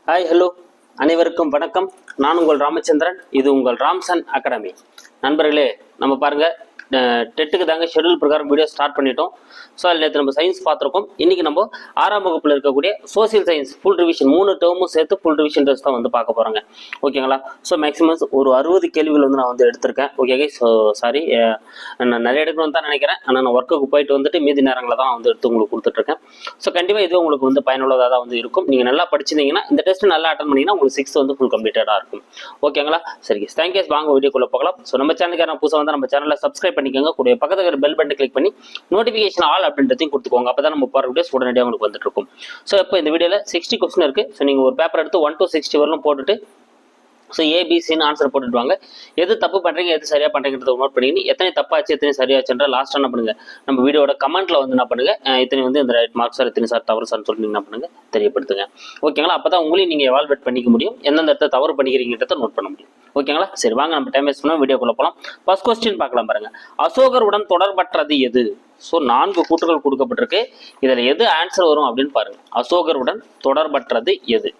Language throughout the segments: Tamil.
ஹாய் ஹலோ அனைவருக்கும் வணக்கம். நான் உங்கள் ராமச்சந்திரன். இது உங்கள் ராம்சன் அகாடமி. நண்பர்களே, நம்ம பாருங்க, டெட்டுக்கு தாங்க ஷெடியூல் பிரகாரம் வீடியோ ஸ்டார்ட் பண்ணிட்டோம். ஸோ அதில் நேற்று நம்ம சயின்ஸ் பார்த்துருக்கோம். இன்றைக்கி நம்ம 6ஆம் வகுப்பில் இருக்கக்கூடிய சோசியல் சயின்ஸ் ஃபுல் ரிவிஷன் 3 டேர்மும் சேர்த்து ஃபுல் ரிவிஷன் டெஸ்ட் தான் வந்து பார்க்க போகிறாங்க. ஓகேங்களா? ஸோ மேக்ஸிமம் ஒரு 60 கேள்விகள் வந்து நான் வந்து எடுத்திருக்கேன். ஓகே, ஸோ சாரி, நான் நிறைய எடுக்கணும்னு தான் நினைக்கிறேன். ஆனால் நான் ஒர்க்குக்கு போயிட்டு வந்துட்டு மீதி நேரங்களில் தான் வந்து எடுத்து உங்களுக்கு கொடுத்துட்ருக்கேன். ஸோ கண்டிப்பாக இது உங்களுக்கு வந்து பயனுள்ளதாக தான் வந்து இருக்கும். நீங்கள் நல்லா படிச்சிருந்தீங்கன்னா இந்த டெஸ்ட் நல்லா அட்டன் பண்ணிங்கன்னா உங்களுக்கு 6 வந்து ஃபுல் கம்ப்ளீட்டடாக இருக்கும். ஓகேங்களா? சரி, தேங்க்யூ. வாங்க வீடியோக்குள்ளே போகலாம். ஸோ நம்ம சேனலுக்கு நான் புதுசாக வந்து நம்ம சேனலில் சப்ஸ்கிரைப் பண்ணிக்கோங்க. கூட பக்கத்துக்கு பெல் பட்டன் கிளிக் பண்ணி நோட்டிஃபிகேஷன் ஆல் அப்படின்றதையும் கொடுத்துக்கோங்க. அப்போ தான் நம்ம போகிற வீடியோஸ் உடனடியாக உங்களுக்கு வந்துட்டு இருக்கும். ஸோ இப்போ இந்த வீடியோவில் 60 கொஸ்டின் இருக்குது. ஸோ நீங்கள் ஒரு பேப்பர் எடுத்து 1 to 60 வரலும் போட்டுட்டு ஸோ ஏபிசின்னு ஆன்சர் போட்டுடுவாங்க. எது தப்பு பண்ணுறீங்க, எது சரியாக பண்ணுறீங்கிறத நோட் பண்ணிக்கிட்டு எத்தனை தப்பாச்சு எத்தனை சரியாச்சுன்ற லாஸ்ட்டாக என்ன பண்ணுங்கள், நம்ம வீடியோட கமெண்ட்டில் வந்து என்ன பண்ணுங்கள், இத்தனை வந்து இந்த ரைட் மார்க் சார், எத்தனை சார் தவறு சார்னு சொல்லி என்ன பண்ணுங்கள் தெரியப்படுத்துங்க. ஓகேங்களா? அப்போ தான் உங்களையும் நீங்கள் எவால்வேட் பண்ணிக்க முடியும், எந்தெந்த இடத்த தவறு பண்ணிக்கிறீங்கிறத நோட் பண்ண முடியும். ஓகேங்களா? சரி, வாங்க நம்ம டைம் வேஸ்ட் பண்ணால் வீடியோக்குள்ளே போகலாம். ஃபர்ஸ்ட் கொஸ்டின் பார்க்கலாம் பாருங்க. அசோகருடன் தொடர்பற்றது எது? ஸோ 4 கூற்றுகள் கொடுக்கப்பட்டிருக்கு. இதில் எது ஆன்சர் வரும் அப்படின்னு பாருங்க. அசோகருடன் தொடர்பற்றது எது?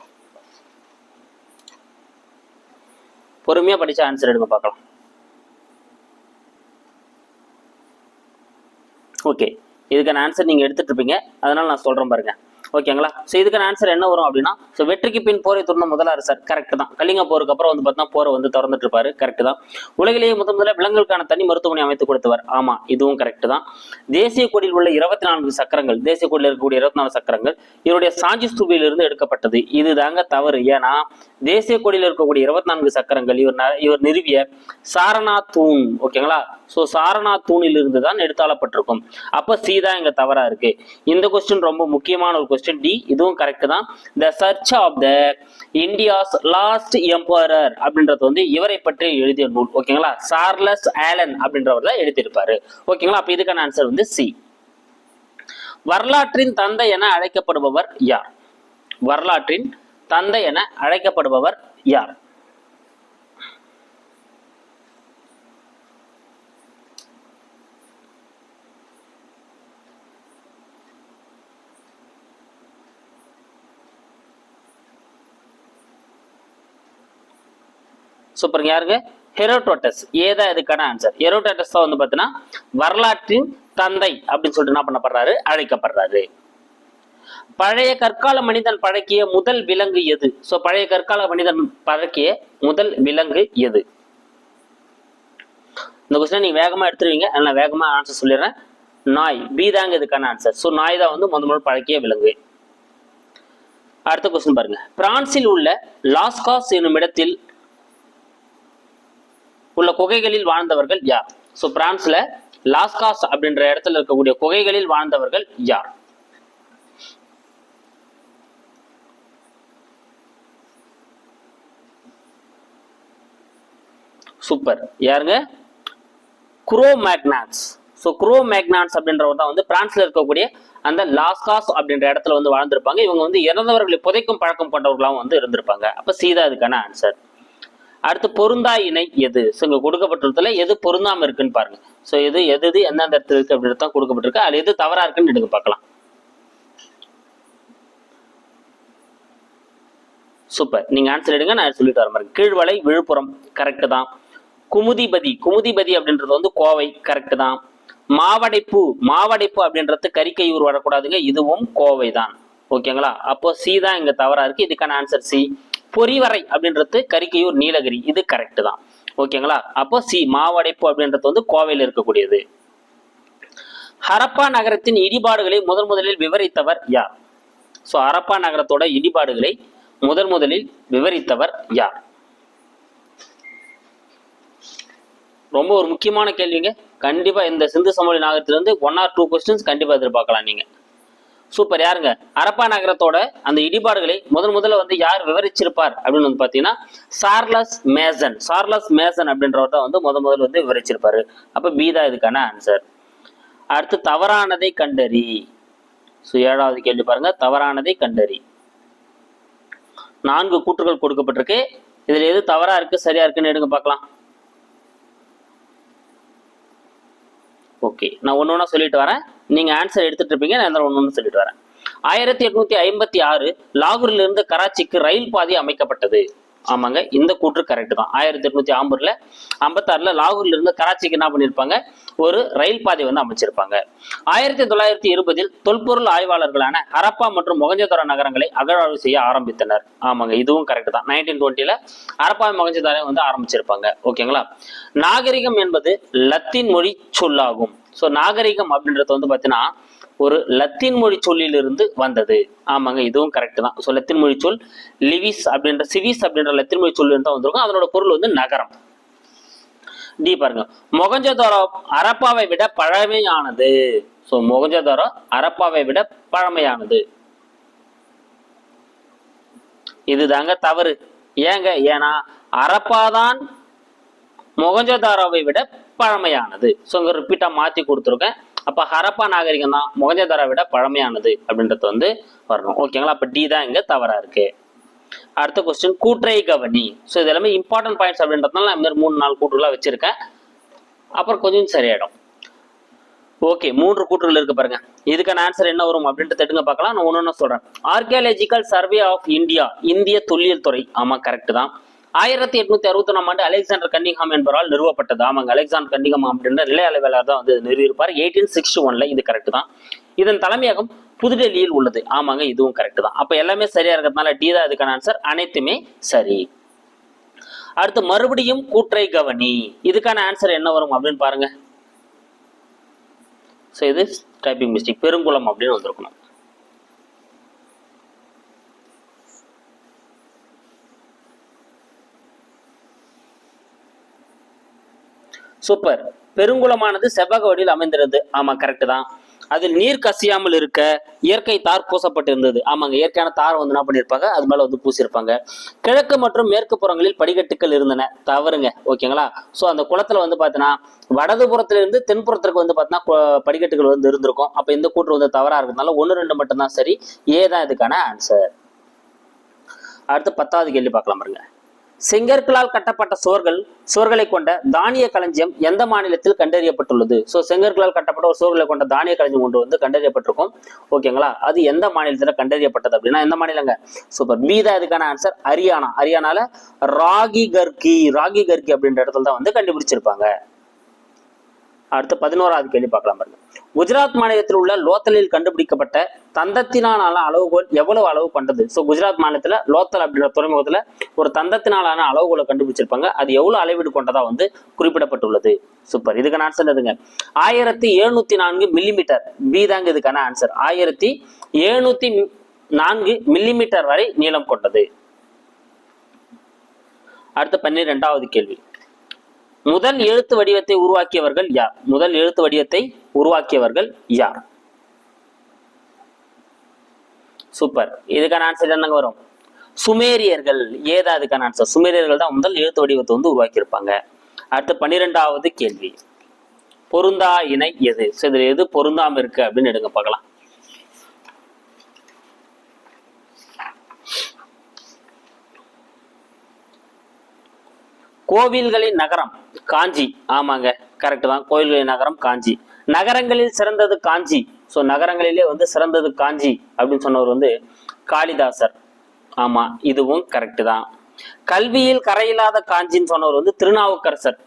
பொறுமையா படிச்ச ஆன்சர் எடுங்க பார்க்கலாம். ஓகே, இதுக்கான ஆன்சர் நீங்க எடுத்துட்டு இருப்பீங்க, அதனால நான் சொல்றேன் பாருங்க. ஓகேங்களா? ஸோ இதுக்கான ஆன்சர் என்ன வரும் அப்படின்னா, ஸோ வெற்றிக்கு பின் போரை துறந்த முதல் அரசர். கரெக்ட் தான். கலிங்க போருக்கு அப்புறம் வந்து பார்த்தீங்கன்னா போரை வந்து திறந்துட்டு இருப்பாரு. கரெக்ட் தான். உலகிலேயே முதல்ல விலங்குகளுக்கான தனி மருத்துவமனை அமைத்து கொடுத்தவர். ஆமா, இதுவும் கரெக்ட் தான். தேசிய கொடியில் உள்ள 24 சக்கரங்கள், தேசிய கொடியில் இருக்கக்கூடிய 24 சக்கரங்கள் இவருடைய சாஞ்சி ஸ்தூபியிலிருந்து எடுக்கப்பட்டது. இது தாங்க தவறு. ஏன்னா தேசிய கொடியில் இருக்கக்கூடிய 24 சக்கரங்கள் இவர் நிறுவிய சாரநாத் தூண். ஓகேங்களா? ஸோ சாரநாத் தூணில் இருந்து தான் எடுத்தாளப்பட்டிருக்கும். அப்ப சி தான் இங்க தவறா இருக்கு. இந்த கொஸ்டின் ரொம்ப முக்கியமான ஒரு கொஸ்டின். டி, இதுவும் கரெக்ட் தான். The search of the India's last emperor அப்படின்றது வந்து இவரை பற்றி எழுதிய நூல். ஓகேங்களா? சார்லஸ் ஆலன் அப்படின்றவர் தான் எழுதியிருப்பாரு. ஓகேங்களா? அப்ப இதுக்கான ஆன்சர் வந்து சி. வரலாற்றின் தந்தை என அழைக்கப்படுபவர் யார்? வரலாற்றின் தந்தை என அழைக்கப்படுபவர் யார்? சூப்பர். யாருங்க? ஹெரோடோட்டஸ். ஏதான் இதுக்கான ஆன்சர். ஹெரோடோட்டஸ் தான் வந்து பார்த்தீங்கன்னா வரலாற்றின் தந்தை அப்படின்னு சொல்லிட்டு என்ன பண்ணப்படுறாரு, அழைக்கப்படுறாரு. பழைய கற்கால மனிதன் பழக்கிய முதல் விலங்கு எது? சோ பழைய கற்கால மனிதன் பழக்கிய முதல் விலங்கு எது? இந்த கொஸ்டின் நீங்க வேகமா எடுத்துருவீங்க, நான் வேகமா ஆன்சர் சொல்லிடுறேன். நாய். பி தாங்க இதுக்கான ஆன்சர். சோ நாய் தான் வந்து முதல் பழக்கிய விலங்கு. அடுத்த கொஸ்டின் பாருங்க. பிரான்சில் உள்ள லாஸ்காஸ் என்னும் இடத்தில் உள்ள குகைகளில் வாழ்ந்தவர்கள் யார்? சோ பிரான்ஸ்ல லாஸ்காஸ் அப்படின்ற இடத்துல இருக்கக்கூடிய குகைகளில் வாழ்ந்தவர்கள் யார்? சூப்பர். யாருங்க? குரோமேக்னான்ஸ். ஸோ குரோமேக்னான்ஸ் அப்படின்றவர் தான் வந்து பிரான்ஸ்ல இருக்கக்கூடிய அந்த லாஸ்காஸ் அப்படின்ற இடத்துல வந்து வாழ்ந்திருப்பாங்க. இவங்க வந்து இறந்தவர்களை புதைக்கும் பழக்கம் கொண்டவர்களாகவும் வந்து இருந்திருப்பாங்க. அப்ப சீதா இதுக்கான ஆன்சர். அடுத்து பொருந்தா இணை எது? ஸோ இங்க கொடுக்கப்பட்டிருக்கல எது பொருந்தாம இருக்குன்னு பாருங்க. ஸோ எது எந்தெந்த இடத்துல இருக்கு அப்படின்னு தான் கொடுக்கப்பட்டிருக்கு. அது எது தவறா இருக்குன்னு எடுக்க பார்க்கலாம். சூப்பர். நீங்க ஆன்சர் எடுங்க, நான் சொல்லிட்டு வர மாதிரி. கீழ்வளை விழுப்புரம். கரெக்ட் தான். குமுதிபதி அப்படின்றது வந்து கோவை. கரெக்ட் தான். மாவடைப்பு அப்படின்றது கரிக்கையூர் வரக்கூடாதுங்க, இதுவும் கோவை தான். ஓகேங்களா? அப்போ சி தான் இங்க தவறா இருக்கு. இதுக்கான ஆன்சர் சி. பொறிவரை அப்படின்றது கரிக்கையூர் நீலகிரி. இது கரெக்ட் தான். ஓகேங்களா? அப்போ சி மாவடைப்பு அப்படின்றது வந்து கோவையில் இருக்கக்கூடியது. ஹரப்பா நகரத்தின் இடிபாடுகளை முதலில் விவரித்தவர் யார்? சோ ஹரப்பா நகரத்தோட இடிபாடுகளை முதலில் விவரித்தவர் யார்? ரொம்ப ஒரு முக்கியமான கேள்விங்க. கண்டிப்பா இந்த சிந்து சமவெளி நாகரத்திலிருந்து 1 or 2 கொஸ்டின்ஸ் கண்டிப்பா எதிர்பார்க்கலாம் நீங்க. சூப்பர். யாருங்க? ஹரப்பா நகரத்தோட அந்த இடிபாடுகளை முதல்ல வந்து யார் விவரிச்சிருப்பார் அப்படின்னு வந்து பாத்தீங்கன்னா சார்லஸ் மேசன் அப்படின்றவர் தான் வந்து முதல்ல வந்து விவரிச்சிருப்பாரு. அப்ப பி தான் இதுக்கான ஆன்சர். அடுத்து தவறானதை கண்டறி. ஸோ 7வது கேள்வி பாருங்க. தவறானதை கண்டறி. 4 கூற்றுகள் கொடுக்கப்பட்டிருக்கு. இதுல எது தவறா இருக்கு சரியா இருக்குன்னு எடுங்க பார்க்கலாம். ஓகே, நான் ஒன்னொன்னா சொல்லிட்டு வரேன். நீங்க ஆன்சர் எடுத்துட்டு இருப்பீங்க, நான் ஒன்னொன்னு சொல்லிட்டு வரேன். 1856 லாகூரில் இருந்து கராச்சிக்கு ரயில் பாதை அமைக்கப்பட்டது. ஆமாங்க, இந்த கூற்று கரெக்ட் தான். 1856ல லாகூர்ல இருந்து கராச்சிக்கு என்ன பண்ணிருப்பாங்க, ஒரு ரயில் பாதை வந்து அமைச்சிருப்பாங்க. 1920 தொல்பொருள் ஆய்வாளர்களான ஹரப்பா மற்றும் மொகஞ்சதாரோ நகரங்களை அகழ்வாய்வு செய்ய ஆரம்பித்தனர். ஆமாங்க, இதுவும் கரெக்ட் தான். 1920ல ஹரப்பா மொகஞ்சதாரோ வந்து ஆரம்பிச்சிருப்பாங்க. ஓகேங்களா. நாகரிகம் என்பது லத்தீன் மொழி சொல்லாகும். ஸோ நாகரிகம் அப்படின்றது வந்து பார்த்தீங்கன்னா ஒரு லத்தீன் மொழி சொல்லிலிருந்து வந்தது. ஆமாங்க, இதுவும் கரெக்ட் தான். ஸோ லத்தீன் மொழி சொல் சிவிஸ் அப்படின்ற லத்தீன் மொழி சொல்லி தான் வந்திருக்கும். அதனோட பொருள் வந்து நகரம். டி பாருங்க, மொகஞ்சதாரோ ஹரப்பாவை விட பழமையானது. ஸோ மொகஞ்சதாரோ ஹரப்பாவை விட பழமையானது. இதுதாங்க தவறு. ஏங்க, ஏன்னா ஹரப்பா தான் மொகஞ்சதாரோவை விட பழமையானது. ஸோ இங்க ரிப்பீட்டா மாத்தி கொடுத்துருக்கேன். அப்ப ஹரப்பா நாகரிகம் தான் மொகஞ்சதாரோ விட பழமையானது அப்படின்றது வந்து வரணும். ஓகேங்களா. அப்ப டி தான் இங்க தவறா இருக்கு. அடுத்த கொஸ்டின், கூற்றை கவனி. ஸோ இது எல்லாமே இம்பார்ட்டன்ட் பாயிண்ட்ஸ் அப்படின்றதுனால நான் 3-4 கூற்றுகளா வச்சிருக்கேன். அப்புறம் கொஞ்சம் சரியாயிடும். ஓகே, 3 கூற்றுகள் இருக்கு பாருங்க. இதுக்கான ஆன்சர் என்ன வரும் அப்படின்ட்டு தட்டுங்க பார்க்கலாம். நான் ஒன்னொன்னு சொல்றேன். ஆர்கியாலஜிக்கல் சர்வே ஆஃப் இந்தியா, இந்திய தொல்லியல் துறை. ஆமா, கரெக்ட் தான். 1861ஆம் ஆண்டு அலெக்சாண்டர் கன்னிங்ஹாம் என்பவரால் நிறுவப்பட்டது. ஆமாங்க, அலெக்சாண்டர் கன்னிங்ஹாம் அப்படின்ற நிலை அளவியலாளர் தான் வந்து நிறுவியிருப்பார் 1861ல. இது கரெக்ட் தான். இதன் தலைமையகம் புதுடெல்லியில் உள்ளது. ஆமாங்க, இதுவும் கரெக்ட் தான். அப்ப எல்லாமே சரியா இருக்கிறதுனால டி தான் இதுக்கான ஆன்சர். அனைத்துமே சரி. அடுத்து மறுபடியும் கூற்றை கவனி. இதுக்கான ஆன்சர் என்ன வரும் அப்படின்னு பாருங்க. ஸோ இது டைப்பிங் மிஸ்டேக், பெருங்குளம் அப்படின்னு வந்திருக்கணும். சூப்பர். பெருங்குளமானது செவ்வக வடிவில் அமைந்திருந்தது. ஆமா, கரெக்ட் தான். அது நீர் கசியாமல் இருக்க இயற்கை தார் பூசப்பட்டு இருந்தது. ஆமாங்க, இயற்கையான தார் வந்து என்ன பண்ணிருப்பாங்க, அது மேல வந்து பூசிருப்பாங்க. கிழக்கு மற்றும் மேற்கு புறங்களில் படிக்கட்டுகள் இருந்தன. தவறுங்க. ஓகேங்களா. சோ அந்த குளத்துல வந்து பாத்தீங்கன்னா வடதுபுறத்துல இருந்து தென்புறத்திற்கு வந்து பாத்தீங்கன்னா படிக்கட்டுகள் வந்து இருந்திருக்கும். அப்ப இந்த கூற்று வந்து தவறா இருக்கிறதுனால 1-2 மட்டும் தான் சரி. ஏதான் இதுக்கான ஆன்சர். அடுத்து 10வது கேள்வி பார்க்கலாம் பாருங்க. செங்கற்களால் கட்டப்பட்ட சுவர்களை கொண்ட தானிய களஞ்சியம் எந்த மாநிலத்தில் கண்டறியப்பட்டுள்ளது? ஸோ செங்கற்களால் கட்டப்பட்ட ஒரு சுவர்களை கொண்ட தானிய களஞ்சியம் ஒன்று வந்து கண்டறியப்பட்டிருக்கும். ஓகேங்களா. அது எந்த மாநிலத்தில் கண்டறியப்பட்டது அப்படின்னா எந்த மாநிலங்க? சூப்பர். பி தான் இதுக்கான ஆன்சர். ஹரியானால ராகி கர்கி அப்படின்ற இடத்துல தான் வந்து கண்டுபிடிச்சிருப்பாங்க. அடுத்து 11வது கேள்வி பார்க்கலாம் பாருங்க. குஜராத் மாநிலத்தில் உள்ள லோத்தலில் கண்டுபிடிக்கப்பட்ட தந்தத்தினாலான அளவுகோல் எவ்வளவு அளவு கொண்டது? ஸோ குஜராத் மாநிலத்துல லோத்தல் அப்படின்ற துறைமுகத்துல ஒரு தந்தத்தினாலான அளவுகோலை கண்டுபிடிச்சிருப்பாங்க. அது எவ்வளவு அளவீடு கொண்டதா வந்து குறிப்பிடப்பட்டுள்ளது? சூப்பர். இதுக்கான ஆன்சர் எதுங்க? 1704 மில்லிமீட்டர். பி தாங்க இதுக்கான ஆன்சர். 1704 மில்லிமீட்டர் வரை நீளம் கொண்டது. அடுத்து 12வது கேள்வி. முதல் எழுத்து வடிவத்தை உருவாக்கியவர்கள் யார்? சூப்பர். இதுக்கான ஆன்சர் என்னங்க வரும்? சுமேரியர்கள். ஏதா இதுக்கான ஆன்சர்? சுமேரியர்கள் தான் முதல் எழுத்து வடிவத்தை வந்து உருவாக்கி இருப்பாங்க. அடுத்து 12வது கேள்வி. பொருந்தா இணை எது? இதுல எது பொருந்தாம இருக்கு அப்படின்னு எடுங்க பார்க்கலாம். கோவில்களின் நகரம் காஞ்சி. ஆமாங்க, கரெக்ட் தான். கோவில்களின் நகரம் காஞ்சி. நகரங்களில் சிறந்தது காஞ்சி. ஸோ நகரங்களிலே வந்து சிறந்தது காஞ்சி அப்படின்னு சொன்னவர் வந்து காளிதாசர். ஆமா, இதுவும் கரெக்ட் தான். கல்வியில் கரையில்லாத காஞ்சின்னு சொன்னவர் வந்து திருநாவுக்கரசர்.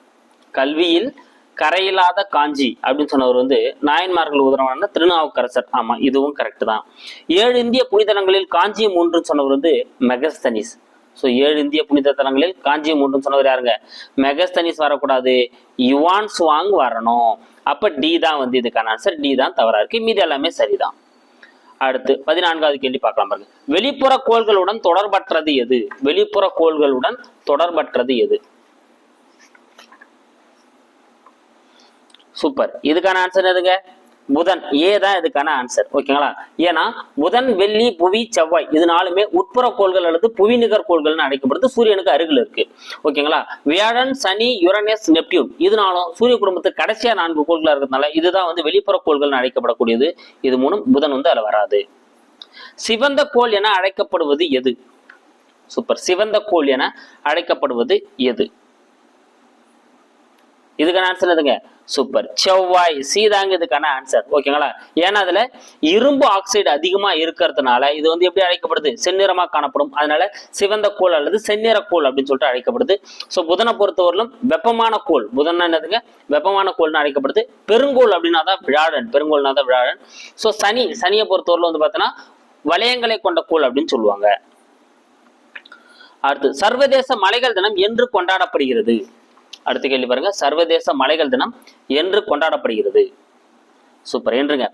கல்வியில் கரையில்லாத காஞ்சி அப்படின்னு சொன்னவர் வந்து நாயன்மார்கள் உதரவான திருநாவுக்கரசர். ஆமா, இதுவும் கரெக்ட் தான். 7 இந்திய புனிதலங்களில் காஞ்சியம் ஒன்றுன்னு சொன்னவர் வந்து மெகஸ்தனிஸ். ஸோ 7 இந்திய புனித தலங்களில் காஞ்சியம் ஒன்றுன்னு சொன்னவர் யாருங்க? மெகஸ்தனிஸ் வரக்கூடாது, யுவான் சுவாங் வரணும். அப்ப டி தான் வந்து இதுக்கான ஆன்சர். டி தான் தவறா இருக்கு. மீது எல்லாமே சரிதான். அடுத்து 14வது கேள்வி பார்க்கலாம் பாருங்க. வெளிப்புற கோள்களுடன் தொடர்பற்றது எது? வெளிப்புற கோள்களுடன் தொடர்பற்றது எது? சூப்பர். இதுக்கான ஆன்சர் எதுங்க? புதன். ஏதான் இதுக்கான ஆன்சர். ஓகேங்களா. ஏன்னா புதன், வெள்ளி, புவி, செவ்வாய் இது 4மே உட்புற கோள்கள் அல்லது புவிநிகர் கோள்கள்னு அழைக்கப்படுது. சூரியனுக்கு அருகில் இருக்கு. ஓகேங்களா. வியாழன், சனி, யுரேனஸ், நெப்டியூன் இது 4 சூரிய குடும்பத்துக்கு கடைசியா 4 கோள்களா இருக்கிறதுனால இதுதான் வந்து வெளிப்புற கோள்கள்னு அழைக்கப்படக்கூடியது. இது 3 புதன் வந்து அதுல வராது. சிவந்த கோள் என அழைக்கப்படுவது எது? சூப்பர். சிவந்த கோள் என அழைக்கப்படுவது எது? இதுக்கான ஆன்சர் எதுங்க? சூப்பர், செவ்வாய். சி தாங்க இதுக்கான ஆன்சர். ஓகேங்களா? ஏன்னா அதுல இரும்பு ஆக்சைடு அதிகமா இருக்கிறதுனால இது வந்து எப்படி அழைக்கப்படுது? செந்நிறமா காணப்படும். அதனால சிவந்த கோள் அல்லது செந்நிற கோள் அப்படின்னு சொல்லிட்டு அழைக்கப்படுது. ஸோ புதனை பொறுத்தவரையிலும் வெப்பமான கோள். புதன் என்னதுங்க? வெப்பமான கோள்னு அழைக்கப்படுது. பெருங்கோள் அப்படின்னா தான் வியாழன். பெருங்கோள்னா தான் வியாழன். ஸோ சனியை பொறுத்தவரையிலும் வந்து பார்த்தீங்கன்னா வளையங்களை கொண்ட கோள் அப்படின்னு சொல்லுவாங்க. அடுத்து, சர்வதேச மலைகள் தினம் என்று கொண்டாடப்படுகிறது? அடுத்த கேள்வி பாருங்க. சர்வதேச மலைகள் தினம் என்று கொண்டாடப்படுகிறது? Super, என்றுங்க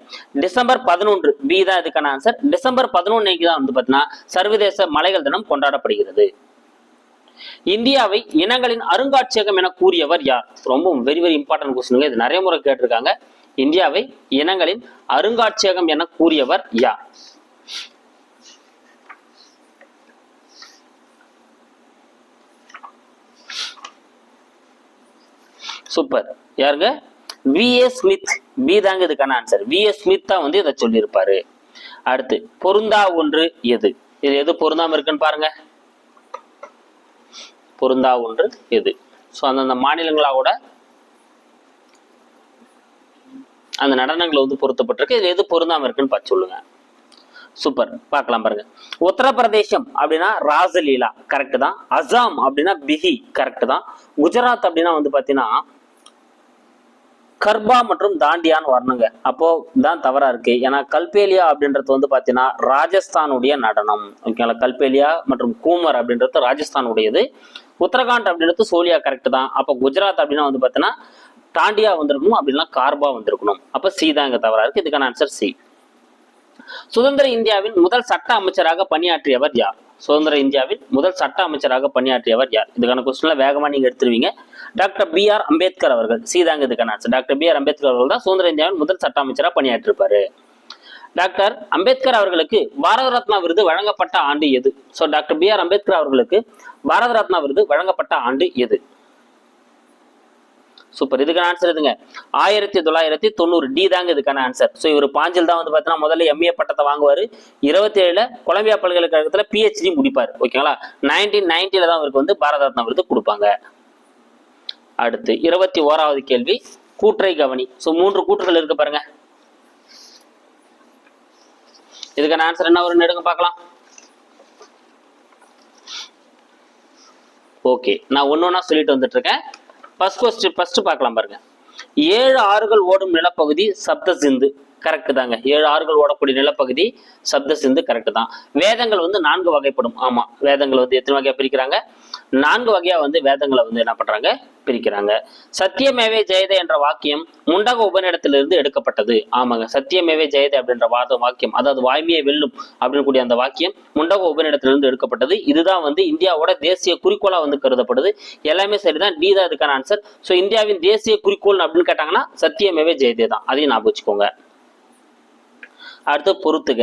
December 11. பி தான் இதுக்கான ஆன்சர். டிசம்பர் 11 தான் வந்து பார்த்தீங்கன்னா சர்வதேச மலைகள் தினம் கொண்டாடப்படுகிறது. இந்தியாவை இனங்களின் அருங்காட்சியகம் என கூறியவர் யார்? ரொம்ப வெரி வெரி இம்பார்ட்டன்ட் கொஸ்டின். இது நிறைய முறை கேட்டிருக்காங்க. இந்தியாவை இனங்களின் அருங்காட்சியகம் என கூறியவர் யார்? சூப்பர், யாருங்க? வி.ஏ. ஸ்மித். பி தாங்க இதுக்கான ஆன்சர். வி.ஏ. ஸ்மித் தான் வந்து இதை சொல்லியிருப்பாரு. அடுத்து, பொருந்தா ஒன்று எது? இது எது பொருந்தாம இருக்குன்னு பாருங்க. பொருந்தா ஒன்று எது? ஸோ அந்தந்த மாநிலங்களோட அந்த நடனங்களை வந்து பொருத்தப்பட்டிருக்கு. இது எது பொருந்தாம இருக்குன்னு பார்த்து சொல்லுங்க. சூப்பர், பார்க்கலாம் பாருங்க. உத்தரப்பிரதேசம் அப்படின்னா ராசலீலா, கரெக்ட் தான். அசாம் அப்படின்னா பிஹி, கரெக்ட் தான். குஜராத் அப்படின்னா வந்து பாத்தீங்கன்னா கர்பா மற்றும் தாண்டியான்னு வரணுங்க. அப்போ தான் தவறா இருக்கு. ஏன்னா கல்பேலியா அப்படின்றது வந்து பாத்தீங்கன்னா ராஜஸ்தானுடைய நடனம். ஓகேங்களா? கல்பேலியா மற்றும் கூமர் அப்படின்றது ராஜஸ்தானுடையது. உத்தரகாண்ட் அப்படின்றது சோலியா, கரெக்ட் தான். அப்போ குஜராத் அப்படின்னா வந்து பாத்தீங்கன்னா தாண்டியா வந்திருக்கணும், அப்படின்னா கார்பா வந்திருக்கணும். அப்ப சி தான் இங்க தவறா இருக்கு. இதுக்கான ஆன்சர் சி. சுதந்திர இந்தியாவின் முதல் சட்ட அமைச்சராக பணியாற்றியவர் யார்? சுதந்திர இந்தியாவின் முதல் சட்ட அமைச்சராக பணியாற்றியவர் யார்? இதுக்கான கொஸ்டின்ல வேகமா நீங்க எடுத்துருவீங்க. Doctor B.R.. அம்பேத்கர் அவர்கள். சி தாங்க இதுக்கான ஆன்சர். Doctor B.R.. அம்பேத்கர் அவர்கள் தான் சுதந்திர இந்தியாவின் முதல் சட்ட அமைச்சராக பணியாற்றிருப்பாரு. டாக்டர் அம்பேத்கர் அவர்களுக்கு பாரத ரத்னா விருது வழங்கப்பட்ட ஆண்டு எது? So doctor B.R.. அம்பேத்கர் அவர்களுக்கு பாரத ரத்னா விருது வழங்கப்பட்ட ஆண்டு எது? சூப்பர், இதுக்கான ஆன்சர் எதுங்க? 1990. டி தாங்க இதுக்கான ஆன்சர். ஸோ இவர் பாஞ்சில் தான் வந்து பார்த்தீங்கன்னா முதல்ல எம்ஏ பட்டத்தை வாங்குவார். 27 கொலம்பியா பல்கலைக்கழகத்தில் பிஹெச்டி முடிப்பார். ஓகேங்களா? 1990 தான் அவருக்கு வந்து பாரத ரத்னா விருது கொடுப்பாங்க. அடுத்து 21வது கேள்வி, கூற்றை கவனி. ஸோ 3 கூற்றுகள் இருக்கு பாருங்க. இதுக்கான ஆன்சர் என்ன வரும்னு எடுங்க பார்க்கலாம். ஓகே, நான் ஒன்னொன்னா சொல்லிட்டு வந்துட்டு இருக்கேன். ஃபர்ஸ்ட் பார்க்கலாம் பாருங்க. 7 ஆறுகள் ஓடும் நிலப்பகுதி சப்த சிந்து, கரெக்ட் தாங்க. 7 ஆறுகள் ஓடக்கூடிய நிலப்பகுதி சப்த சிந்து, கரெக்ட் தான். வேதங்கள் வந்து 4 வகைப்படும். ஆமா, வேதங்கள் வந்து எத்தனை வகையா பிரிக்கிறாங்க? 4 வகையா வந்து வேதங்களை வந்து என்ன பண்றாங்க? பிரிக்கிறாங்க. சத்தியமேவே ஜெயதே என்ற வாக்கியம் முண்டக உபநிடத்திலிருந்து எடுக்கப்பட்டது. ஆமாங்க, சத்தியமேவே ஜெயதே அப்படின்ற வாக்கியம், அதாவது வாய்மையை வெல்லும் அப்படின்னு கூடிய அந்த வாக்கியம் முண்டக உபநிடத்திலிருந்து எடுக்கப்பட்டது. இதுதான் வந்து இந்தியாவோட தேசிய குறிக்கோளா வந்து கருதப்படுது. எல்லாமே சரிதான். டி தான் இதுக்கான ஆன்சர். ஸோ இந்தியாவின் தேசிய குறிக்கோள் அப்படின்னு கேட்டாங்கன்னா சத்தியமேவே ஜெயதே தான். அதையும் ஞாபகம் வச்சுக்கோங்க. அடுத்து பொறுத்துக.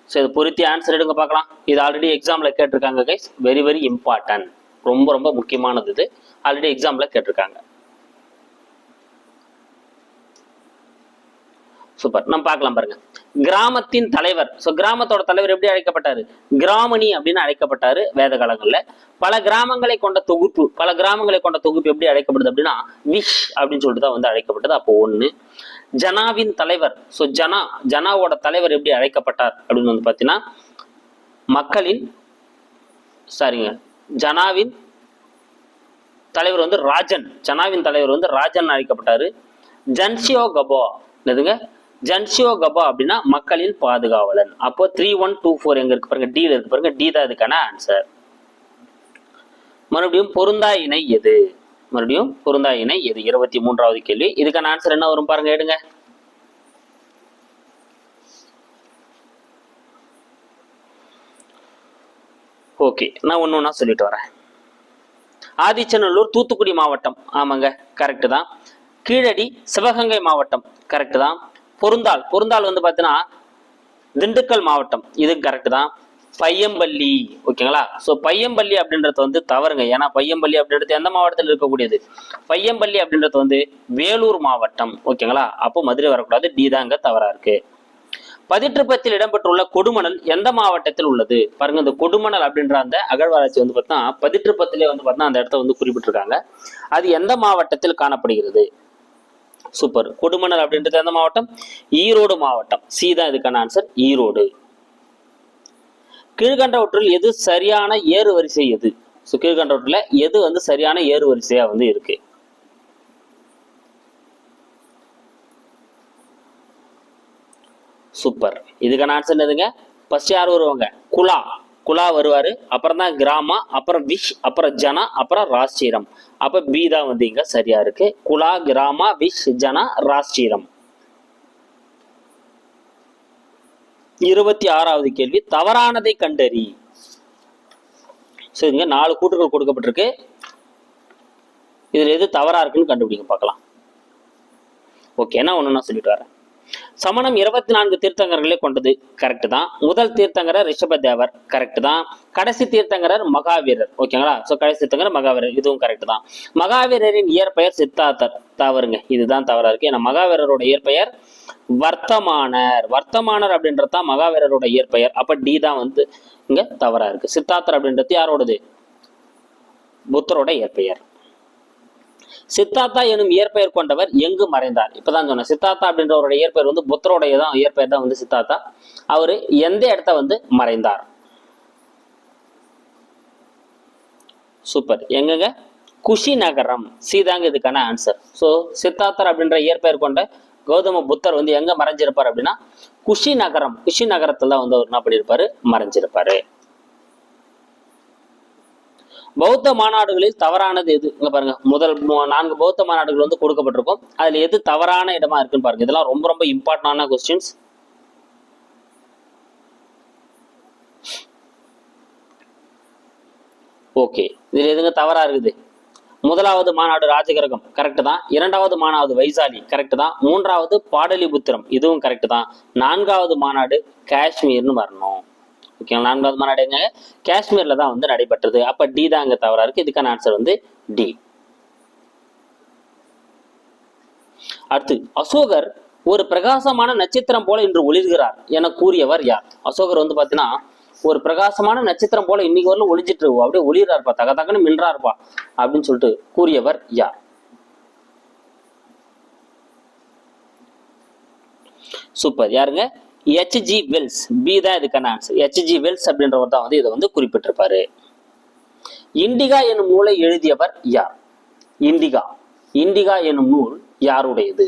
ஸோ இது பொருத்தி ஆன்சர் எடுங்க பார்க்கலாம். இது ஆல்ரெடி எக்ஸாம்ல கேட்டிருக்காங்க கைஸ். வெரி வெரி இம்பார்ட்டன்ட், ரொம்ப ரொம்ப முக்கியமானது. இது ஆல்ரெடி எக்ஸாம்ல கேட்டிருக்காங்க. சூப்பர், நம்ம பார்க்கலாம் பாருங்க. கிராமத்தின் தலைவர். ஸோ கிராமத்தோட தலைவர் எப்படி அழைக்கப்பட்டாரு? கிராமணி அப்படின்னு அழைக்கப்பட்டாரு வேத காலங்கள்ல. பல கிராமங்களை கொண்ட தொகுப்பு எப்படி அழைக்கப்படுது அப்படின்னா விஷ் அப்படின்னு சொல்லிட்டு தான் வந்து அழைக்கப்பட்டது. அப்போ 1. ஜனாவின் தலைவர். ஸோ ஜனாவோட தலைவர் எப்படி அழைக்கப்பட்டார் அப்படின்னு வந்து பார்த்தீங்கன்னா ஜனாவின் தலைவர் வந்து ராஜன். ஜனாவின் தலைவர் வந்து ராஜன் அழைக்கப்பட்டாரு. ஜன்சியோ கபா, என்னதுங்க? ஜன்சியோ கபா அப்படின்னா மக்களின் பாதுகாவலன். அப்போ 3124 எங்க இருக்கு பாருங்க? டி இருக்கு பாருங்க. டி தான் இதுக்கான ஆன்சர். மறுபடியும் பொருந்தா இணை எது? 23வது கேள்வி. இதுக்கான ஆன்சர் என்ன வரும் பாருங்க, எடுங்க. ஓகே, நான் ஒன்னொன்னா சொல்லிட்டு வரேன். ஆதிச்சநல்லூர் தூத்துக்குடி மாவட்டம். ஆமாங்க, கரெக்ட் தான். கீழடி சிவகங்கை மாவட்டம், கரெக்ட் தான். பொருந்தால் வந்து பார்த்தீங்கன்னா திண்டுக்கல் மாவட்டம், இது கரெக்ட் தான். பையம்பள்ளி, ஓகேங்களா? ஸோ பையம்பள்ளி அப்படின்றது வந்து தவறுங்க. ஏன்னா பையம்பள்ளி அப்படின்றது எந்த மாவட்டத்தில் இருக்கக்கூடியது? பையம்பள்ளி அப்படின்றது வந்து வேலூர் மாவட்டம். ஓகேங்களா? அப்போ மதுரை வரக்கூடாது. டி தாங்க தவறா இருக்கு. பதிற்றுப்பத்தில் இடம்பெற்றுள்ள கொடுமணல் எந்த மாவட்டத்தில் உள்ளது? பாருங்க, இந்த கொடுமணல் அப்படின்ற அந்த அகழ்வாராய்ச்சி வந்து பார்த்தா பதிற்றுப்பத்திலே வந்து பார்த்தா அந்த இடத்த வந்து குறிப்பிட்டிருக்காங்க. அது எந்த மாவட்டத்தில் காணப்படுகிறது? சூப்பர். கொடுமணல் அப்படின்றது எந்த மாவட்டம்? ஈரோடு மாவட்டம். சி தான் இதுக்கான ஆன்சர், ஈரோடு. கீழ்கண்டவற்றில் எது சரியான ஏறு வரிசை எது? கீழ்கண்டவற்றில் எது வந்து சரியான ஏறு வரிசையா வந்து இருக்கு? சூப்பர். இதுக்கான ஆன்சர் எதுங்க? ஃபர்ஸ்ட் யார் வருவாங்க? குலா. குலா வருவாரு. அப்புறம் தான் கிராமா, அப்புறம் விஷ், அப்புறம் ஜனா, அப்புறம் ராஷ்டிரம். அப்ப பி தான் வந்து இங்க சரியா இருக்கு. குலா, கிராமா, விஷ், ஜனா, ராஷ்டிரம். 26வது கேள்வி, தவறானதை கண்டறி. இங்க 4 கூற்றுகள் கொடுக்கப்பட்டிருக்கு. இதுல எது தவறா இருக்குன்னு கண்டுபிடிங்க பார்க்கலாம். ஓகே, என்ன ஒண்ணுன்னா சொல்லிட்டு வரேன். சமணம் 24 தீர்த்தங்கர்களை கொண்டது. கரெக்ட் தான். முதல் தீர்த்தங்கரர் ரிஷபதேவர். கரெக்ட் தான். கடைசி தீர்த்தங்கரர் மகாவீரர். ஓகேங்களா? சோ கடைசி தீர்த்தங்கரர் மகாவீரர். இதுவும் கரெக்ட் தான். மகாவீரரின் இயற்பெயர் சித்தார்த்தர். தவறுங்க, இதுதான் தவறா இருக்கு. ஏன்னா மகாவீரரோட இயற்பெயர் வர்த்தமானர். வர்த்தமானர் அப்படின்றதான் மகாவீரரோட இயற்பெயர். அப்ப டி தான் வந்து இங்க தவறா இருக்கு. சித்தார்த்தர் அப்படின்றது யாரோடது? புத்தரோட இயற்பெயர். சித்தார்த்தா எனும் இயற்பெயர் கொண்டவர் எங்கு மறைந்தார்? இப்பதான் சொன்னேன், சித்தார்த்தா அப்படின்றவருடைய இயற்பெயர் வந்து புத்தரோடைய தான் இயற்பெயர் தான் வந்து சித்தார்த்தா. அவரு எந்த இடத்த வந்து மறைந்தார்? சூப்பர். எங்கங்க? குஷி நகரம். சீதாங்க இதுக்கான ஆன்சர். சோ சித்தார்த்தர் அப்படின்ற இயற்பெயர் கொண்ட கௌதம புத்தர் வந்து எங்க மறைஞ்சிருப்பார் அப்படின்னா குஷி நகரம். குஷி நகரத்துல வந்து அவர் என்ன பண்ணிருப்பாரு? மறைஞ்சிருப்பாரு. பௌத்த மாநாடுகளில் தவறானது எது? இங்க பாருங்க, முதல் 4 பௌத்த மாநாடுகள் வந்து கொடுக்கப்பட்டிருக்கும். அதுல எது தவறான இடமா இருக்குன்னு பாருங்க. இதெல்லாம் ரொம்ப ரொம்ப இம்பார்ட்டன்டான கொஸ்டின்ஸ். ஓகே, இதுல எதுங்க தவறா இருக்குது? முதலாவது மாநாடு ராஜகிரகம். கரெக்ட் தான். 2வது மாநாடு வைசாலி. கரெக்ட் தான். 3வது பாடலிபுத்திரம். இதுவும் கரெக்ட் தான். 4வது மாநாடு காஷ்மீர்னு வரணும். ஓகே, 4வது மாநாடு எங்க? காஷ்மீர்ல தான் வந்து நடைபெற்றது. அப்ப டி தான் அங்க தவறா இருக்கு. இதுக்கான ஆன்சர் வந்து டி. அடுத்து, அசோகர் ஒரு பிரகாசமான நட்சத்திரம் போல இன்று ஒளிர்கிறார் என கூறியவர் யார்? அசோகர் வந்து பாத்தீங்கன்னா ஒரு பிரகாசமான நட்சத்திரம் போல இன்னைக்கு வரல ஒளிஞ்சிட்டு இருக்கோம், அப்படியே ஒளிர்றாருப்பா, தக தகன்னு மின்றாருப்பா அப்படின்னு சொல்லிட்டு கூறியவர் யார்? சூப்பர். யாருங்க? H.G. வெல்ஸ். பி தான் இதுக்கான ஆன்சர். H.G. வெல்ஸ் அப்படின்றவர் தான் வந்து இதை வந்து குறிப்பிட்டிருப்பாரு. இண்டிகா எனும் நூலை எழுதியவர் யார்? இண்டிகா. இண்டிகா எனும் நூல் யாருடையது?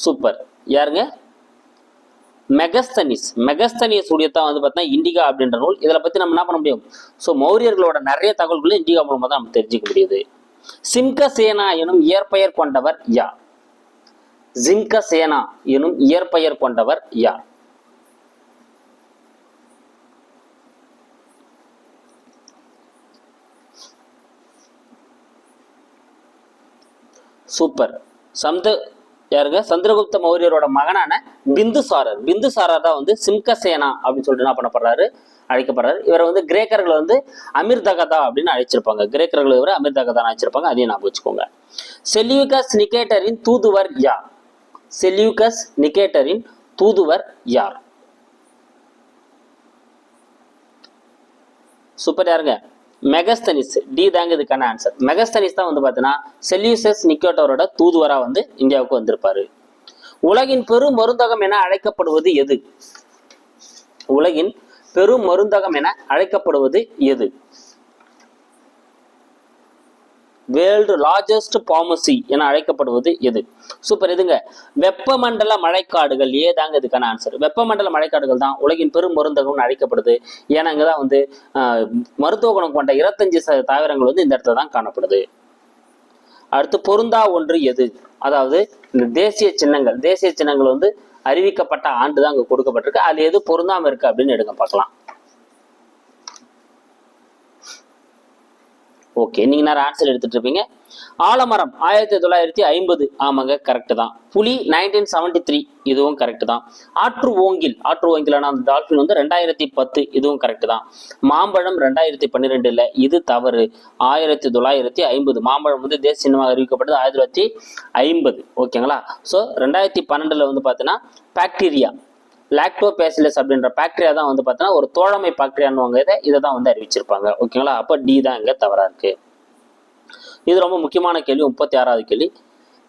சூப்பர். யாருங்க? மெகஸ்தனிஸ். மெகஸ்தனிஸ் உடையதான் வந்து பார்த்தீங்கன்னா இண்டிகா அப்படின்ற நூல். இதில் பற்றி நம்ம என்ன பண்ண முடியும்? ஸோ மௌரியர்களோட நிறைய தகவல்களும் இண்டிகா மூலமாக தான் நம்ம தெரிஞ்சுக்க முடியுது. சிம்கசேனா எனும் இயற்பெயர் கொண்டவர் யார்? சிம்கசேனா எனும் இயற்பெயர் கொண்டவர் யார்? சூப்பர். யாருங்க? சந்திரகுப்த மௌரியரோட மகனான பிந்துசாரர். பிந்துசாரர் தான் வந்து சிம்கசேனா அப்படின்னு சொல்லிட்டு என்ன பண்ணப்படுறாரு? அழைக்கப்படுறாரு. இவரை வந்து கிரேக்கர்கள் வந்து அமீர் தகதா அப்படின்னு அழைச்சிருப்பாங்க. கிரேக்கர்கள் இவரை அமீர் தகதான் அழைச்சிருப்பாங்க. அதையும் ஞாபகம் வச்சுக்கோங்க. செல்யூகஸ் நிகேட்டரின் தூதுவர் யார்? செல்யூகஸ் நிகேட்டரின் தூதுவர் யார்? சூப்பர். யாருங்க? மெகஸ்தனிஸ். டி தாங்க இதுக்கான ஆன்சர். மெகஸ்தனிஸ் தான் வந்து பார்த்தீங்கன்னா செல்யூசஸ் நிக்கேட்டரோட தூதுவரா வந்து இந்தியாவுக்கு வந்திருப்பாரு. உலகின் பெரும் மருந்தகம் என அழைக்கப்படுவது எது? உலகின் பெரும் மருந்தகம் என அழைக்கப்படுவது எது? வேர்ல்டு லார்ஜஸ்ட் பார்மசி என அழைக்கப்படுவது எது? சூப்பர். இதுங்க வெப்பமண்டல மழைக்காடுகள். ஏதாங்க இதுக்கான ஆன்சர். வெப்பமண்டல மழைக்காடுகள் தான் உலகின் பெரும் மருந்தகம்னு அழைக்கப்படுது. ஏன்னா இங்கதான் வந்து மருத்துவ குணம் கொண்ட 25 தாவரங்கள் வந்து இந்த இடத்துல தான் காணப்படுது. அடுத்து, பொருந்தா ஒன்று எது? அதாவது இந்த தேசிய சின்னங்கள் வந்து அறிவிக்கப்பட்ட ஆண்டு தான் அங்க கொடுக்கப்பட்டிருக்கு. அது எது பொருந்தாம இருக்கு அப்படின்னு எடுங்க பார்க்கலாம். ஓகே, நீங்க நேரம் ஆன்சர் எடுத்துட்டு இருப்பீங்க. ஆலமரம் 1950, ஆமாங்க கரெக்ட் தான். புலி 1973, இதுவும் கரெக்ட் தான். ஆற்று ஓங்கிலான அந்த டால்பின் வந்து 2010, இதுவும் கரெக்ட் தான். மாம்பழம் 2012 இல்ல, இது தவறு. 1950 மாம்பழம் வந்து தேசிய சின்னமாக அறிவிக்கப்பட்டது 1950, ஓகேங்களா. ஸோ 2012 வந்து பார்த்தீங்கன்னா பாக்டீரியா லாக்டோபேசிலஸ் அப்படின்ற பாக்டீரியா தான் வந்து பார்த்தீங்கன்னா ஒரு தோழமை பாக்டீரியான்னு இதை தான் வந்து அறிவிச்சிருப்பாங்க, ஓகேங்களா. அப்போ டி தான் இங்க தவறா இருக்கு. இது ரொம்ப முக்கியமான கேள்வி. 36வது கேள்வி.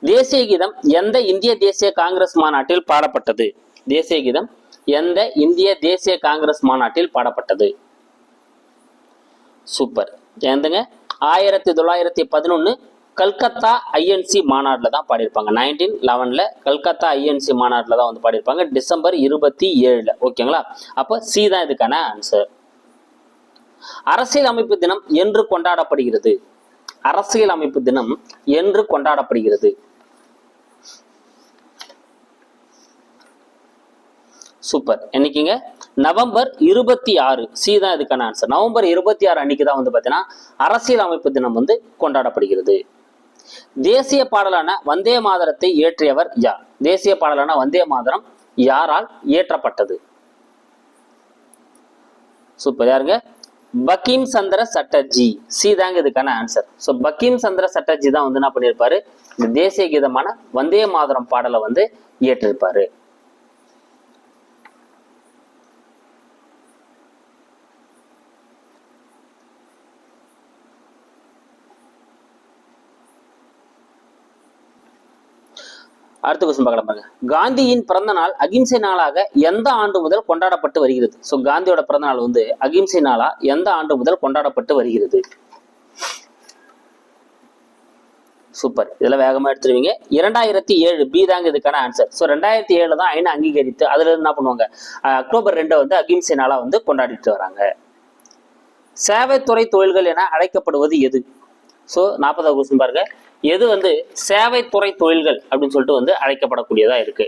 தேசிய கீதம் எந்த இந்திய தேசிய காங்கிரஸ் மாநாட்டில் பாடப்பட்டது? தேசிய கீதம் எந்த இந்திய தேசிய காங்கிரஸ் மாநாட்டில் பாடப்பட்டது? சூப்பர். எந்தங்க? 1911 கல்கத்தா ஐஎன்சி மாநாட்டில் தான் பாடியிருப்பாங்க. 1911 கல்கத்தா ஐஎன்சி மாநாட்டில் தான் வந்து பாடியிருப்பாங்க, டிசம்பர் 27, ஓகேங்களா. அப்போ சி தான் இதுக்கான ஆன்சர். அரசியல் அமைப்பு தினம் என்று கொண்டாடப்படுகிறது? அரசியல் அமைப்பு தினம் என்று கொண்டாடப்படுகிறது? சூப்பர். என்னைக்குங்க? நவம்பர் 26, சி தான் இதுக்கான ஆன்சர். நவம்பர் 26 அன்னைக்கு தான் வந்து பார்த்தீங்கன்னா அரசியல் அமைப்பு தினம் வந்து கொண்டாடப்படுகிறது. தேசிய பாடலான வந்தே மாதரத்தை இயற்றியவர் யார்? தேசிய பாடலான வந்தே மாதரம் யாரால் இயற்றப்பட்டது? சூப்பர். யாருங்க? பங்கிம் சந்திர சட்டர்ஜி. சி தாங்க இதுக்கான ஆன்சர். ஸோ பங்கிம் சந்திர சட்டர்ஜி தான் வந்து என்ன பண்ணியிருப்பாரு, இந்த தேசிய கீதமான வந்தே மாதரம் பாடலை வந்து இயற்றிருப்பாரு. அடுத்த கொஸ்டின் பார்க்கலாம் பாருங்க. காந்தியின் பிறந்த நாள் அகிம்சை நாளாக எந்த ஆண்டு முதல் கொண்டாடப்பட்டு வருகிறது? ஸோ காந்தியோட பிறந்த நாள் வந்து அகிம்சை நாளா எந்த ஆண்டு முதல் கொண்டாடப்பட்டு வருகிறது? சூப்பர். இதெல்லாம் வேகமா எடுத்துருவீங்க. 2007, பி தாங்க இதுக்கான ஆன்சர். ஸோ 2007 தான் ஐநா அங்கீகரித்து அதுல இருந்து என்ன பண்ணுவாங்க, அக்டோபர் 2 வந்து அகிம்சை நாளா வந்து கொண்டாடிட்டு வராங்க. சேவைத்துறை தொழில்கள் என அழைக்கப்படுவது எது? ஸோ 40வது கொஸ்டின் பாருங்க. எது வந்து சேவைத்துறை தொழில்கள் அப்படின்னு சொல்லிட்டு வந்து அழைக்கப்படக்கூடியதா இருக்கு?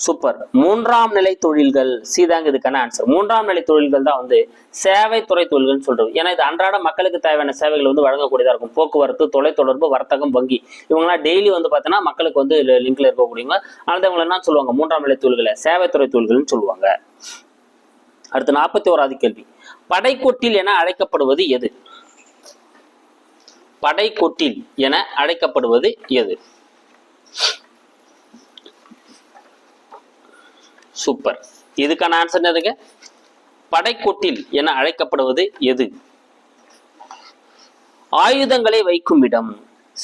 சூப்பர். 3ஆம் நிலை தொழில்கள். சீதாங்க இதுக்கான ஆன்சர். 3ஆம் நிலை தொழில்கள் தான் வந்து சேவைத்துறை தொழில்கள் சொல்றது. ஏன்னா இது அன்றாட மக்களுக்கு தேவையான சேவைகள் வந்து வழங்கக்கூடியதா இருக்கும். போக்குவரத்து, தொலைத்தொடர்பு, வர்த்தகம், வங்கி, இவங்கலாம் டெய்லி வந்து பார்த்தீங்கன்னா மக்களுக்கு வந்து லிங்க்ல இருக்கக்கூடியவங்க. அதனால இவங்க என்ன சொல்லுவாங்க, 3ஆம் நிலை தொழில்களை சேவைத்துறை தொழில்கள்னு சொல்லுவாங்க. அடுத்து 41வது கேள்வி. படைக்கொட்டில் என அழைக்கப்படுவது எது? படைக்கொட்டில் என அழைக்கப்படுவது எது? சூப்பர். இதுக்கான ஆன்சர் எதுங்க? படைக்கொட்டில் என அழைக்கப்படுவது எது? ஆயுதங்களை வைக்கும் இடம்.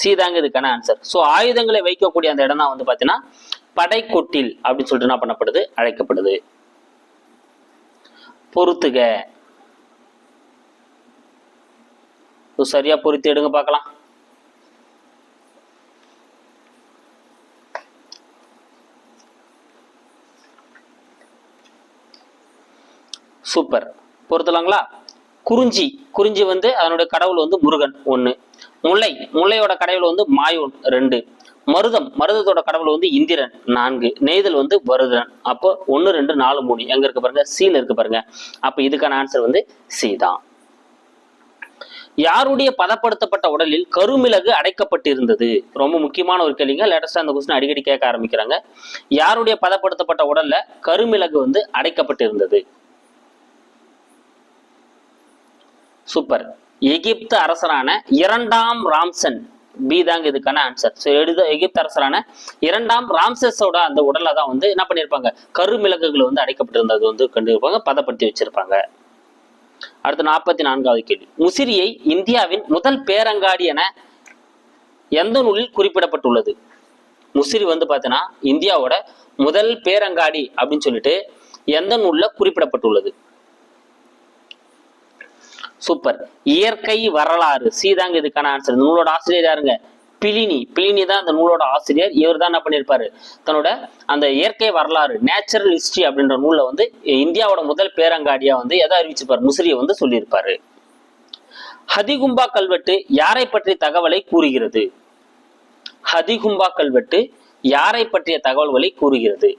சீதாங்க இதுக்கான ஆன்சர். சோ ஆயுதங்களை வைக்கக்கூடிய அந்த இடம் தான் வந்து பாத்தீங்கன்னா படைக்கொட்டில் அப்படின்னு சொல்லிட்டு என்ன பண்ணப்படுது, அழைக்கப்படுது. பொறுத்துக. சரியா பொறுத்து எடுங்க பார்க்கலாம். சூப்பர். பொறுத்தலாங்களா? குறிஞ்சி வந்து அதனுடைய கடவுள் வந்து முருகன் 1. முல்லையோட கடவுள் வந்து மாயோன் 2. மருதத்தோட கடவுள் வந்து இந்திரன் 4. நெய்தல் வந்து வருதன். அப்போ 1, 2, 4, 3 எங்க இருக்கு பாருங்க, சீல இருக்கு பாருங்க. அப்ப இதுக்கான ஆன்சர் வந்து சி தான். யாருடைய பதப்படுத்தப்பட்ட உடலில் கருமிளகு அடைக்கப்பட்டிருந்தது? ரொம்ப முக்கியமான ஒரு கேள்விங்க. லேட்டஸ்டா அந்த கொஸ்டின் அடிக்கடி கேட்க ஆரம்பிக்கிறாங்க. யாருடைய பதப்படுத்தப்பட்ட உடல்ல கருமிளகு வந்து அடைக்கப்பட்டிருந்தது? சூப்பர். எகிப்து அரசரான 2ஆம் ராம்சன். பி தாங்க இதுக்கான ஆன்சர். எகிப்து அரசரான 2ஆம் ராம்சஸோட அந்த உடல்ல தான் வந்து என்ன பண்ணிருப்பாங்க, கருமிளகுகள் வந்து அடைக்கப்பட்டிருந்தது வந்து கண்டிருப்பாங்க, பதப்படுத்தி வச்சிருப்பாங்க. அடுத்து 44வது கேள்வி. முசிறியை இந்தியாவின் முதல் பேரங்காடி என எந்த நூலில் குறிப்பிடப்பட்டுள்ளது? முசிறி வந்து பாத்தீங்கன்னா இந்தியாவோட முதல் பேரங்காடி அப்படின்னு சொல்லிட்டு எந்த நூல்ல குறிப்பிடப்பட்டுள்ளது? சூப்பர். இயற்கை வரலாறு. சீதாங்க இதுக்கான ஆன்சர். இந்த நூலோட ஆசிரியர் யாருங்க? பிலினி தான் அந்த நூலோட ஆசிரியர். இவர் தான் என்ன பண்ணியிருப்பாரு, தன்னோட அந்த இயற்கை வரலாறு நேச்சுரல் ஹிஸ்டரி அப்படின்ற நூல்ல வந்து இந்தியாவோட முதல் பேரங்காடியா வந்து எதை அறிவிச்சிருப்பாரு, முசிறியை வந்து சொல்லியிருப்பாரு. ஹதிகும்பா கல்வெட்டு யாரை பற்றிய தகவலை கூறுகிறது? ஹதிகும்பா கல்வெட்டு யாரை பற்றிய தகவல்களை கூறுகிறது?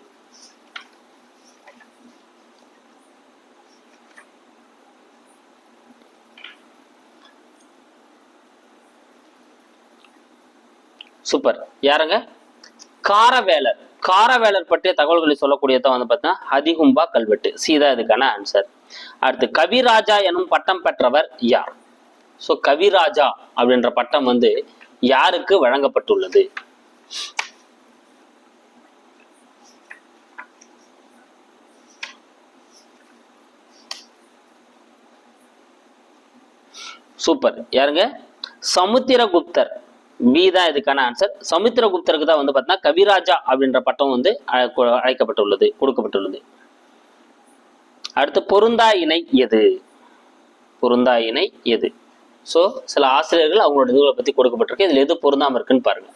சூப்பர். யாருங்க? காரவேலர். காரவேலர் பற்றிய தகவல்களை சொல்லக்கூடியதான் வந்து பார்த்தீங்கன்னா ஹதிகும்பா கல்வெட்டு. சீதா இதுக்கான ஆன்சர். அடுத்து கவிராஜா எனும் பட்டம் பெற்றவர் யார்? ஸோ கவிராஜா அப்படின்ற பட்டம் வந்து யாருக்கு வழங்கப்பட்டுள்ளது? சூப்பர். யாருங்க? சமுத்திரகுப்தர். பி தான் இதுக்கான ஆன்சர். சமுத்திரகுப்தருக்கு தான் வந்து பார்த்தீங்கன்னா கவிராஜா அப்படின்ற பட்டம் வந்து அழைக்கப்பட்டுள்ளது, கொடுக்கப்பட்டுள்ளது. அடுத்து பொருந்தா இணை எது? பொருந்தா இணை எது? ஸோ சில ஆசிரியர்கள் அவங்களோட இதுகளை பத்தி கொடுக்கப்பட்டிருக்கு. இதுல எது பொருந்தாம இருக்குன்னு பாருங்க.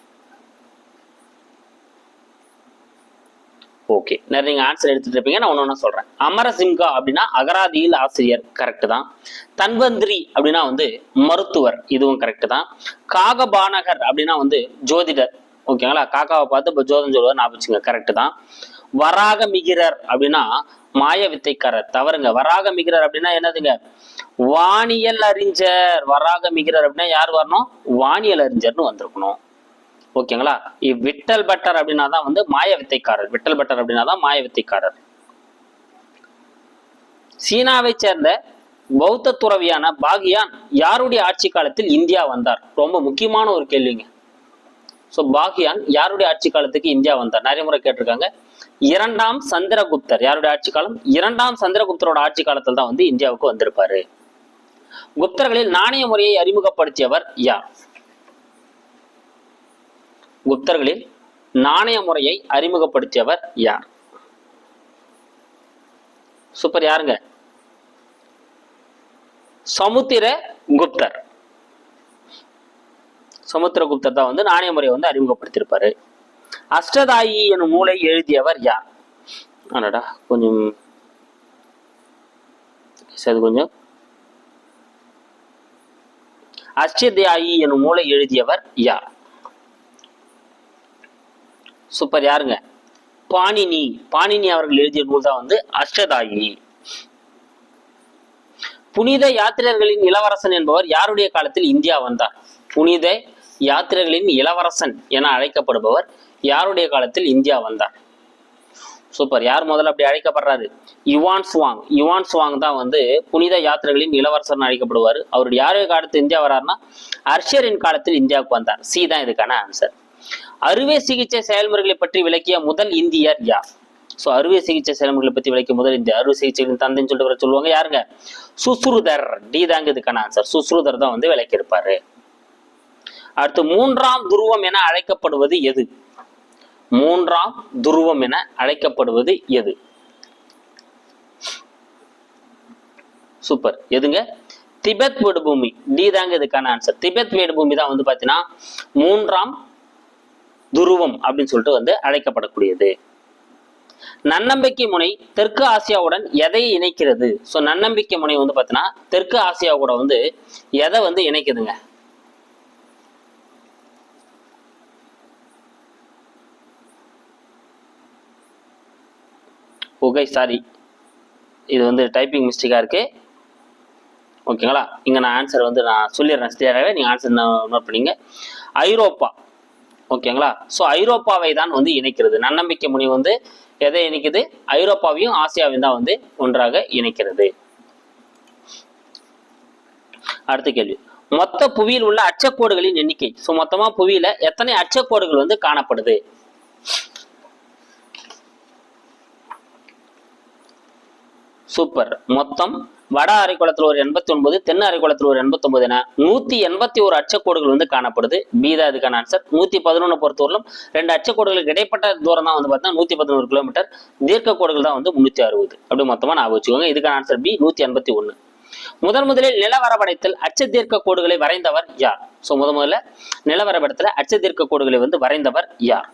ஓகே, நிறைய நீங்க ஆன்சர் எடுத்துட்டு இருப்பீங்க. நான் ஒன்னு சொல்றேன். அமரசிம்ஹா அப்படின்னா அகராதியில் ஆசிரியர், கரெக்ட் தான். தன்வந்திரி அப்படின்னா வந்து மருத்துவர், இதுவும் கரெக்ட் தான். காகபானகர் அப்படின்னா வந்து ஜோதிடர், ஓகேங்களா? காக்காவை பார்த்து இப்போ ஜோதம் சொல்லுவார், ஞாபகம் வச்சுங்க, கரெக்ட் தான். வராக மிகிரர் அப்படின்னா மாய வித்தைக்காரர், தவறுங்க. வராக மிகிரர் அப்படின்னா என்னதுங்க? வானியல் அறிஞர். வராக மிகிரர் அப்படின்னா யார் வரணும்? வானியல் அறிஞர்னு வந்திருக்கணும், ஓகேங்களா? விட்டல் பட்டர் அப்படின்னா தான் வந்து மாய வித்தைக்காரர். விட்டல் பட்டர் அப்படின்னா தான் மாய வித்தைக்காரர். சீனாவை சேர்ந்த பௌத்த துறவியான பாகியான் யாருடைய ஆட்சி காலத்தில் இந்தியா வந்தார்? ரொம்ப முக்கியமான ஒரு கேள்விங்க. ஸோ பாகியான் யாருடைய ஆட்சி காலத்துக்கு இந்தியா வந்தார்? நிறைய முறை கேட்டிருக்காங்க. இரண்டாம் சந்திரகுப்தர். யாருடைய ஆட்சி காலம்? இரண்டாம் சந்திரகுப்தரோட ஆட்சி காலத்தில் தான் வந்து இந்தியாவுக்கு வந்திருப்பாரு. குப்தர்களில் நாணய முறையை அறிமுகப்படுத்தியவர் யார்? குப்தர்களில் நாணய முறையை அறிமுகப்படுத்தியவர் யார்? சூப்பர். யாருங்க? சமுத்திரகுப்தர். சமுத்திரகுப்தர் தான் வந்து நாணய முறையை வந்து அறிமுகப்படுத்தியிருப்பாரு. அஷ்டதாயி எனும் நூலை எழுதியவர் யார்? அடடா, கொஞ்சம் கொஞ்சம். அஷ்டதாயி எனும் நூலை எழுதியவர் யார்? சூப்பர். யாருங்க? பாணினி. பாணினி அவர்கள் எழுதிய நூல் தான் வந்து அஷ்டதாயி. புனித யாத்திரைகளின் இளவரசன் என்பவர் யாருடைய காலத்தில் இந்தியா வந்தார்? புனித யாத்திரைகளின் இளவரசன் என அழைக்கப்படுபவர் யாருடைய காலத்தில் இந்தியா வந்தார்? சூப்பர். யார் முதல்ல அப்படி அழைக்கப்படுறாரு? Yuan Chwang. யுவான் சுவாங் தான் வந்து புனித யாத்திரைகளின் இளவரசன் அழைக்கப்படுவார். அவருடைய யாருடைய காலத்தில் இந்தியா வர்றாருன்னா அர்ஷரின் காலத்தில் இந்தியாவுக்கு வந்தார். சி தான் இதுக்கான ஆன்சர். அறுவை சிகிச்சை செயல்முறைகளை பற்றி விளக்கிய முதல் இந்தியர் யார்? ஸோ அறுவை சிகிச்சை செயல்முறைகளை பற்றி விளக்கிய முதல் இந்தியர், அறுவை சிகிச்சைகளின் தந்தைன்னு சொல்லிட்டு வர சொல்லுவாங்க. யாருங்க? சுஸ்ருதர். டி தாங்க இதுக்கான ஆன்சர். சுஸ்ருதர் தான் வந்து விளக்கியிருப்பாரு. அடுத்து மூன்றாம் துருவம் என அழைக்கப்படுவது எது? மூன்றாம் துருவம் என அழைக்கப்படுவது எது? சூப்பர். எதுங்க? திபெத் பீடபூமி. டி தாங்க இதுக்கான ஆன்சர். திபெத் பீடபூமி தான் வந்து பாத்தீங்கன்னா மூன்றாம் துருவம் அப்படின்னு சொல்லிட்டு வந்து அழைக்கப்படக்கூடியது. நன்னம்பிக்கை முனை தெற்கு ஆசியாவுடன் எதை இணைக்கிறது? ஸோ நன்னம்பிக்கை முனை வந்து பாத்தீங்கன்னா தெற்கு ஆசியா கூட வந்து எதை வந்து இணைக்குதுங்க? ஓகே, சாரி, இது வந்து டைப்பிங் மிஸ்டேக்கா இருக்கு, ஓகேங்களா? இங்க நான் ஆன்சர் வந்து நான் சொல்லிடுறேன் கிளியராகவே, நீங்க ஆன்சர் நோட் பண்ணீங்க. ஐரோப்பா, ஓகேங்களா? ஸோ ஐரோப்பாவை தான் வந்து இணைக்கிறது. நன்னம்பிக்கை முனி வந்து எதை இணைக்குது? ஐரோப்பாவையும் ஆசியாவையும் தான் வந்து ஒன்றாக இணைக்கிறது. அடுத்த கேள்வி, மொத்த புவியில் உள்ள அச்சக்கோடுகளின் எண்ணிக்கை. ஸோ மொத்தமா புவியில எத்தனை அச்சக்கோடுகள் வந்து காணப்படுது? சூப்பர். மொத்தம் வட அரைக்குளத்தில் ஒரு 89, தென் அரைக்குளத்தில் ஒரு 89 என 181 அச்சக்கோடுகள் வந்து காணப்படுது. பி தான் இதுக்கான ஆன்சர். 111 பொறுத்தவரையிலும் 2 அச்சக்கோடுகளுக்கு இடைப்பட்ட தூரம் தான் வந்து பார்த்தீங்கன்னா 111 கிலோமீட்டர். தீர்க்க கோடுகள் தான் வந்து 360. அப்படி மொத்தமா ஞாபகம் வச்சுக்கோங்க. இதுக்கான ஆன்சர் பி 181. முதலில் நிலவரைபடத்தில் அச்ச தீர்க்க கோடுகளை வரைந்தவர் யார்? ஸோ முதல்ல நிலவரைபடத்தில் அச்ச தீர்க்க கோடுகளை வந்து வரைந்தவர் யார்?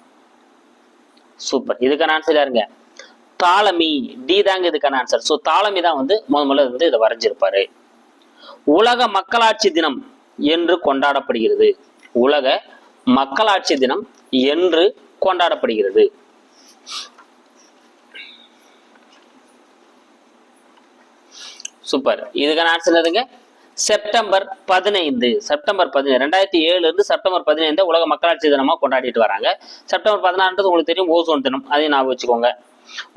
சூப்பர். இதுக்கான ஆன்சர் யாருங்க? தாலமி. டி தாங்க இதுக்கான ஆன்சர். ஸோ தாலமி தான் வந்து முதல்ல வந்து இதை வரைஞ்சிருப்பாரு. உலக மக்களாட்சி தினம் என்று கொண்டாடப்படுகிறது. உலக மக்களாட்சி தினம் என்று கொண்டாடப்படுகிறது. சூப்பர். இதுக்கான ஆன்சர் எதுங்க? செப்டம்பர் 15. செப்டம்பர் 15 2007 இருந்து செப்டம்பர் 15 உலக மக்களாட்சி தினமா கொண்டாடிட்டு வராங்க. செப்டம்பர் 16 உங்களுக்கு தெரியும் ஓசோன் தினம், அதையும் ஞாபகம் வச்சுக்கோங்க.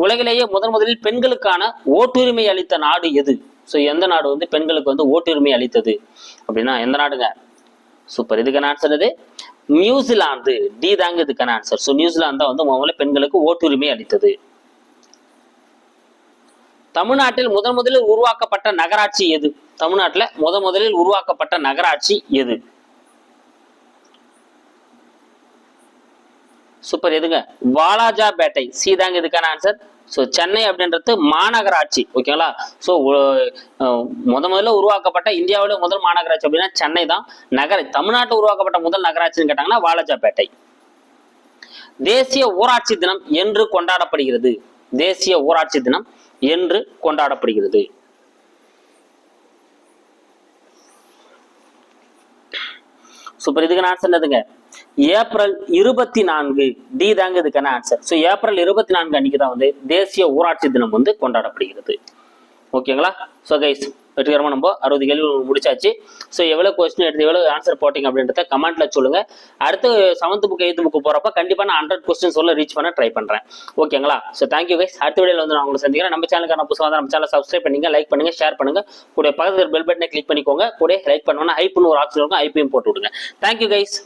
உலகிலேயே முதலில் பெண்களுக்கான ஓட்டுரிமை அளித்த நாடு எது? ஸோ எந்த நாடு வந்து பெண்களுக்கு வந்து ஓட்டுரிமை அளித்தது அப்படின்னா எந்த நாடுங்க? சூப்பர், இதுக்கான ஆன்சர் இது நியூசிலாந்து. டி தாங்க இதுக்கான ஆன்சர். ஸோ நியூசிலாந்து தான் வந்து முதல்ல பெண்களுக்கு ஓட்டுரிமை அளித்தது. தமிழ்நாட்டில் முதலில் உருவாக்கப்பட்ட நகராட்சி எது? தமிழ்நாட்டில் முதலில் உருவாக்கப்பட்ட நகராட்சி எது? சூப்பர், எதுங்க? வாலாஜாபேட்டை. சி தாங்க இதுக்கான ஆன்சர். ஸோ சென்னை அப்படின்றது மாநகராட்சி. ஓகேங்களா? ஸோ முதல்ல உருவாக்கப்பட்ட இந்தியாவில முதல் மாநகராட்சி அப்படின்னா சென்னை தான். தமிழ்நாட்டில் உருவாக்கப்பட்ட முதல் நகராட்சின்னு கேட்டாங்கன்னா வாலாஜாபேட்டை. தேசிய ஊராட்சி தினம் என்று கொண்டாடப்படுகிறது? தேசிய ஊராட்சி தினம் என்று கொண்டாடப்படுகிறது. சூப்பர், இதுக்கான ஆன்சர் என்னதுங்க? ஏப்ரல் 24. டி தாங்க இதுக்கான ஆன்சர். ஸோ ஏப்ரல் 24 அன்னைக்கு தான் வந்து தேசிய ஊராட்சி தினம் வந்து கொண்டாடப்படுகிறது. ஓகேங்களா? ஸோ கைஸ் வெற்றிகரமாக நம்ம 60 கேள்வி முடிச்சாச்சு. ஸோ எவ்வளோ கொஸ்டின் எடுத்து எவ்வளோ ஆன்சர் போட்டிங்க அப்படின்றத கமெண்ட்ல சொல்லுங்க. அடுத்து 7th புக் 8th புக் போறப்ப கண்டிப்பாக நான் 100 கொஸ்டின்ஸ் ரீச் பண்ண ட்ரை பண்றேன். ஓகேங்களா? So thank you guys. அடுத்த வீடியோவில் வந்து நான் உங்களை சந்திக்கிறேன். நம்ம சேனலுக்கான புதுசாக நம்ம சேனல் சப்ஸ்கிரைப் பண்ணுங்க, லைக் பண்ணுங்க, ஷேர் பண்ணுங்க. கூட பக்கத்தில் பெல் பட்டனை கிளிக் பண்ணிக்கோங்க. கூட லைக் பண்ணோன்னா ஹைப்னு ஒரு ஆப்ஷன் இருக்கும், ஹைப்பையும் போட்டு விடுங்க. Thank you guys.